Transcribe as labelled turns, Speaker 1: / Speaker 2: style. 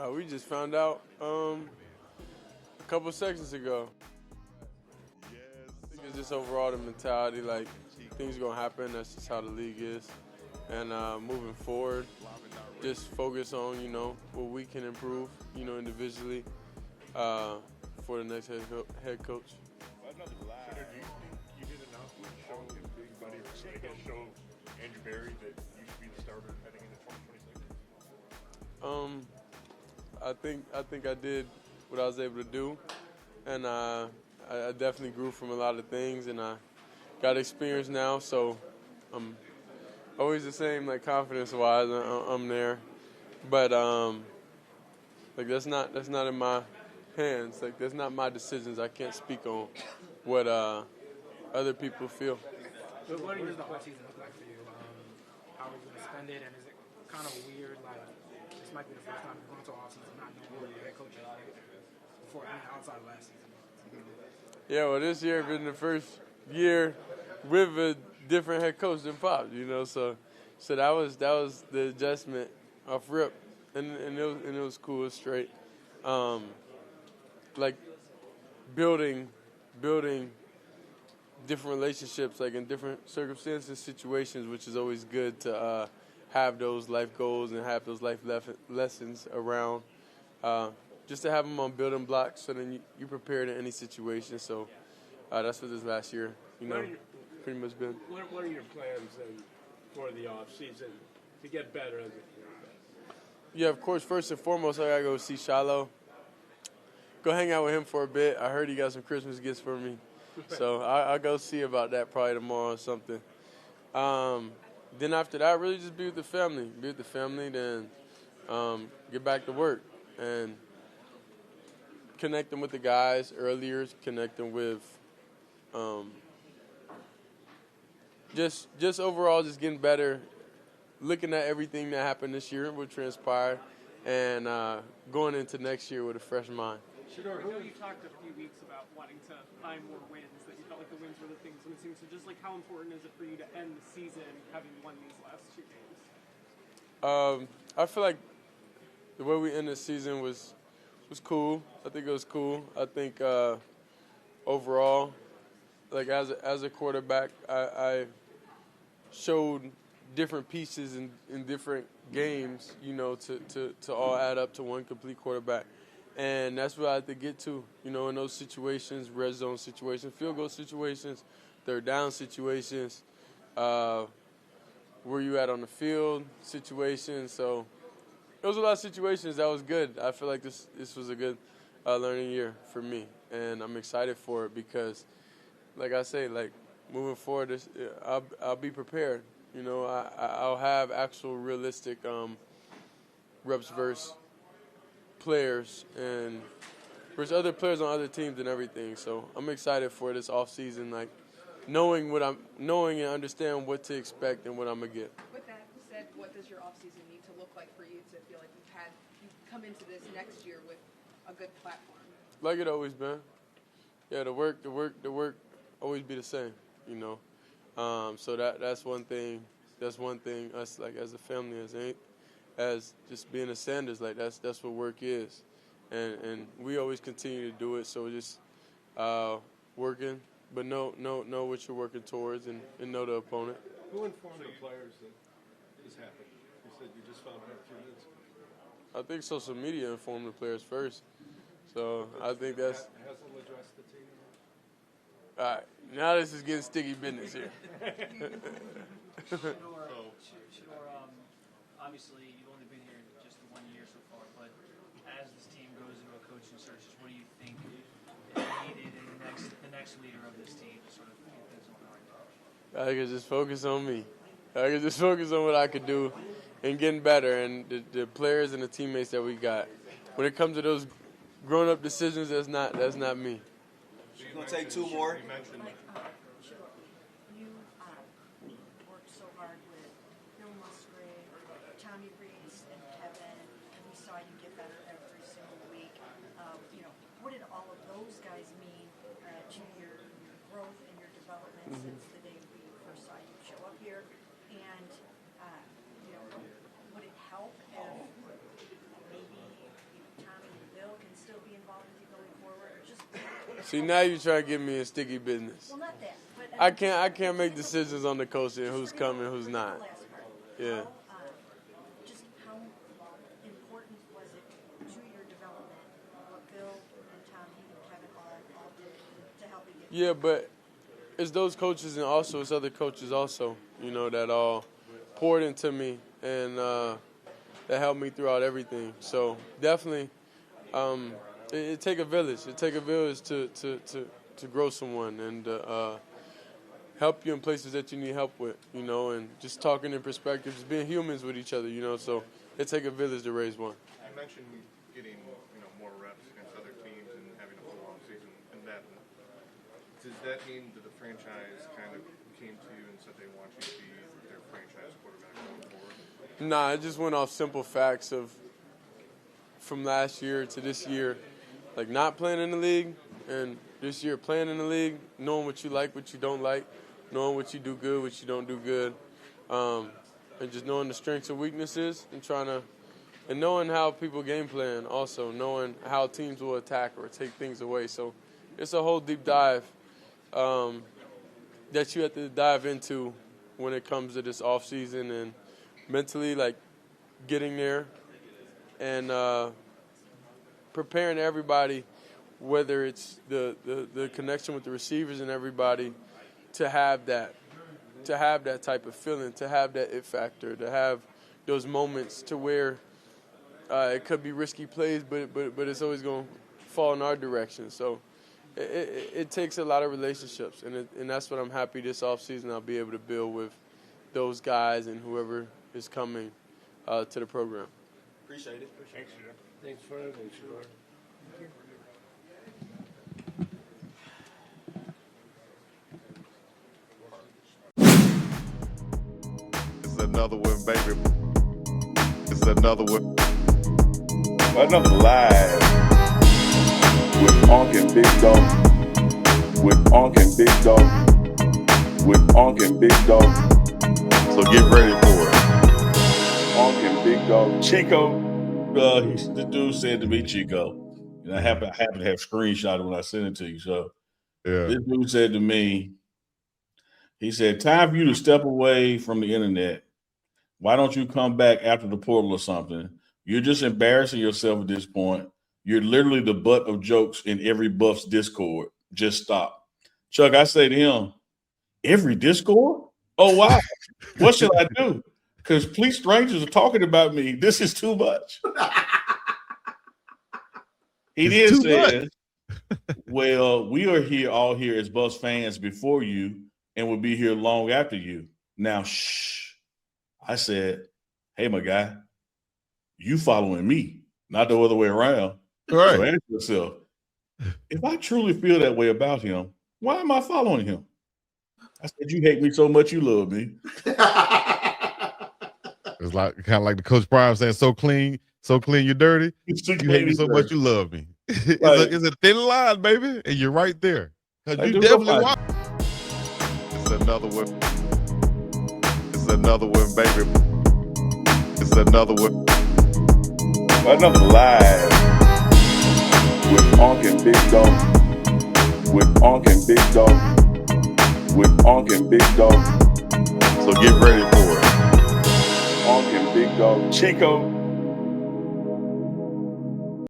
Speaker 1: We just found out a couple seconds ago. I think it's just overall the mentality, like things gonna happen. That's just how the league is. And moving forward, just focus on what we can improve, individually for the next head coach.
Speaker 2: Shedeur, do you think you did enough to show everybody, I guess, show Andrew Berry that you should be the starter heading into 2026?
Speaker 1: I think I did what I was able to do, and I definitely grew from a lot of things, and I got experience now. So I'm always the same, like confidence-wise. I'm there, but like that's not in my hands. Like that's not my decisions. I can't speak on what other people feel.
Speaker 3: But what does the whole season look like for you? How are you going to spend it? And is it kind of weird, like, this might be the first time you're going to off season not knowing who your head coach is before, outside of last season?
Speaker 1: Yeah, well, this year been the first year with a different head coach than Pop, so that was the adjustment off rip, and it was cool, it was straight. Like building different relationships, like in different circumstances, situations, which is always good to have those life goals and have those life lessons around, just to have them on building blocks, so then you prepared in any situation. So that's what this last year, pretty much been.
Speaker 4: What are your plans then for the off season to get better as a quarterback?
Speaker 1: Yeah, of course. First and foremost, I gotta go see Shiloh. Go hang out with him for a bit. I heard he got some Christmas gifts for me, so I'll go see about that probably tomorrow or something. Then after that, really just be with the family. Then get back to work and connect them with the guys earlier. Connect them with just overall just getting better. Looking at everything that happened this year, what transpired, and going into next year with a fresh mind.
Speaker 5: SHEDEUR, I know you talked a few weeks about wanting to find more wins, that you felt like the wins were the things missing. So just like how important is it for you to end the season having won these last two games?
Speaker 1: I feel like the way we ended the season was cool. I think it was cool. I think overall, like as a quarterback, I showed different pieces in different games, to all add up to one complete quarterback. And that's what I had to get to, in those situations, red zone situations, field goal situations, third down situations, where you at on the field situations. So there was a lot of situations that was good. I feel like this was a good learning year for me, and I'm excited for it because, like I say, like moving forward, I'll be prepared. I'll have actual realistic reps versus players and versus other players on other teams and everything. So I'm excited for this off season, like knowing and understand what to expect and what I'm gonna get.
Speaker 6: With that said, what does your off season need to look like for you to feel like you've come into this next year with a good platform?
Speaker 1: Like it always been. Yeah, the work always be the same, So that's one thing. That's one thing. Us, like as a family, as just being a Sanders, like that's what work is, and we always continue to do it. So just working, but know what you're working towards, and know the opponent.
Speaker 4: Who informed the players that this happened? You said you just found out a few minutes ago.
Speaker 1: I think social media informed the players first. So I think that's.
Speaker 4: Hasn't addressed the team.
Speaker 1: All right, now this is getting sticky business here.
Speaker 7: SHEDEUR, obviously you've only been here just 1 year so far, but as this team goes into a coaching search, what do you think is needed in the next leader of this team to sort of get things on the right direction?
Speaker 1: I can just focus on me. I can just focus on what I could do and getting better, and the players and the teammates that we got. When it comes to those grown-up decisions, that's not me.
Speaker 8: You're going to take two more.
Speaker 9: You worked so hard with Bill Musgrave, Tommy Reese, and Kevin, and we saw you get better every single week. What did all of those guys mean to your growth and your development since the day we first saw you show up here? And would it help if maybe
Speaker 1: See, now you're trying to get me in sticky business.
Speaker 9: Well, not that, but
Speaker 1: I can't make decisions on the coach and who's coming, who's not. Yeah.
Speaker 9: Just how important was it to your development what Bill and Tommy and Kevin all did to help you get?
Speaker 1: Yeah, but it's those coaches and also it's other coaches also, you know, that all poured into me and that helped me throughout everything. So definitely, it take a village. It take a village to grow someone and help you in places that you need help with, you know, and just talking in perspectives, being humans with each other, you know. So it take a village to raise one.
Speaker 2: You mentioned getting more reps against other teams and having a full on season and that. Does that mean that the franchise kind of came to you and said they want you to be their franchise quarterback going forward?
Speaker 1: Nah, it just went off simple facts of from last year to this year, like not playing in the league, and this year playing in the league, knowing what you like, what you don't like, knowing what you do good, what you don't do good, and just knowing the strengths and weaknesses and knowing how people game plan also, knowing how teams will attack or take things away. So it's a whole deep dive that you have to dive into when it comes to this off season and mentally, like getting there and preparing everybody, whether it's the connection with the receivers and everybody, to have that type of feeling, to have that it factor, to have those moments to where it could be risky plays, but it's always going to fall in our direction. So it takes a lot of relationships, and that's what I'm happy this offseason I'll be able to build with those guys and whoever is coming to the program.
Speaker 8: Appreciate it.
Speaker 2: Thanks, Shedeur.
Speaker 4: Thanks for everything, Shedeur.
Speaker 10: It's another one, baby. It's another one.
Speaker 11: Another live with Onk and Big Dog. With Onk and Big Dog. With Onk and Big Dog.
Speaker 10: So get ready for it.
Speaker 11: Onk and Big Dog.
Speaker 12: Chico, the dude said to me, Chico, and I happen to have screenshot when I sent it to you. So this dude said to me, he said, time for you to step away from the internet. Why don't you come back after the portal or something? You're just embarrassing yourself at this point. You're literally the butt of jokes in every Buffs Discord. Just stop. Chuck, I say to him, every Discord? Oh, wow. What should I do? Because police strangers are talking about me. This is too much. He did say, well, we are here all here as Buffs fans before you and will be here long after you. Now, shh. I said, hey, my guy, you following me, not the other way around.
Speaker 10: All right.
Speaker 12: So ask yourself, if I truly feel that way about him, why am I following him? I said, you hate me so much, you love me.
Speaker 10: It's like kind of like the Coach Prime saying, so clean, you're dirty. You hate me so much, you love me. It's a thin line, baby, and you're right there. Because you definitely want. It's another one. It's another one, baby. It's another one.
Speaker 11: Another live with Onk and Big Dog. With Onk and Big Dog. With Onk and Big Dog.
Speaker 10: So get ready for it.
Speaker 11: Onk and Big Dog. Chico.